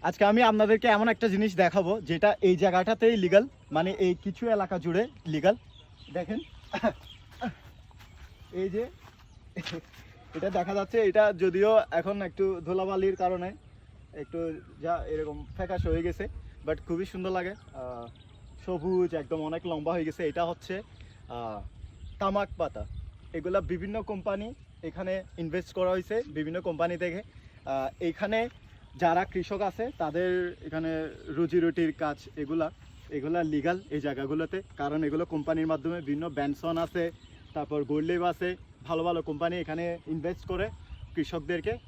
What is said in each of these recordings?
আজকে আমি আপনাদেরকে এমন একটা জিনিস দেখাবো যেটা এই জায়গাটাতেই লিগ্যাল, মানে এই কিছু এলাকা জুড়ে লিগ্যাল। দেখেন এই যে এটা দেখা যাচ্ছে, এটা যদিও এখন একটু ধুলাবালির কারণে একটু যা এরকম ফ্যাকাশ হয়ে গেছে, বাট খুবই সুন্দর লাগে। সবুজ একদম অনেক লম্বা হয়ে গেছে। এটা হচ্ছে তামাক পাতা। এগুলা বিভিন্ন কোম্পানি এখানে ইনভেস্ট করা হয়েছে, বিভিন্ন কোম্পানি থেকে। এখানে যারা কৃষক আছে তাদের এখানে রুজি রুটির কাজ এগুলা লিগাল এই জায়গাগুলোতে, কারণ এগুলো কোম্পানির মাধ্যমে বিভিন্ন ব্যানসন আছে, তারপর গোল্ডলেভ আছে, ভালো ভালো কোম্পানি এখানে ইনভেস্ট করে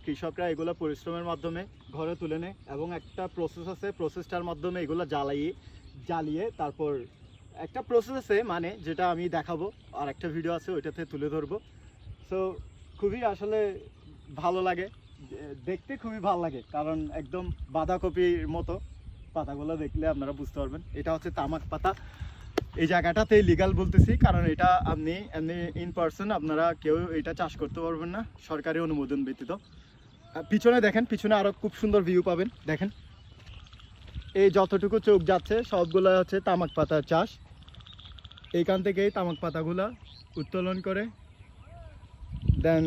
কৃষকরা এগুলো পরিশ্রমের মাধ্যমে ঘরে তুলে নেয়, এবং একটা প্রসেস আছে, প্রসেসটার মাধ্যমে এগুলো জ্বালিয়ে তারপর একটা প্রসেস আছে, মানে যেটা আমি দেখাবো, আর একটা ভিডিও আছে ওইটাতে তুলে ধরবো। সো খুবই আসলে ভালো লাগে, দেখতে খুবই ভালো লাগে, কারণ একদম বাঁধাকপির মতো পাতাগুলো দেখলে আপনারা বুঝতে পারবেন এটা হচ্ছে তামাক পাতা। এই জায়গাটাতে লিগাল বলতেছি কারণ এটা আপনি এমনি ইন পার্সন আপনারা কেউ এটা চাষ করতে পারবেন না সরকারি অনুমোদন ব্যতীত। পিছনে দেখেন, পিছনে আরও খুব সুন্দর ভিউ পাবেন। দেখেন এই যতটুকু চোখ যাচ্ছে সবগুলো হচ্ছে তামাক পাতার চাষ। এইখান থেকেই তামাক পাতাগুলো উত্তোলন করে দেন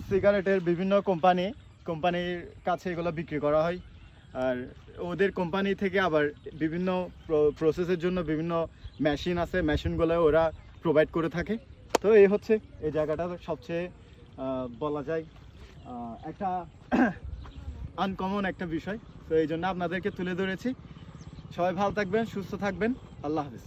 সিগারেটের বিভিন্ন কোম্পানির কাছে এগুলো বিক্রি করা হয়। আর ওদের কোম্পানি থেকে আবার বিভিন্ন প্রসেসের জন্য বিভিন্ন মেশিন আছে, মেশিনগুলো ওরা প্রোভাইড করে থাকে। তো এই হচ্ছে এই জায়গাটা সবচেয়ে বলা যায় একটা আনকমন একটা বিষয়। তো এই জন্য আপনাদেরকে তুলে ধরেছি। সবাই ভালো থাকবেন, সুস্থ থাকবেন। আল্লাহ হাফিজ।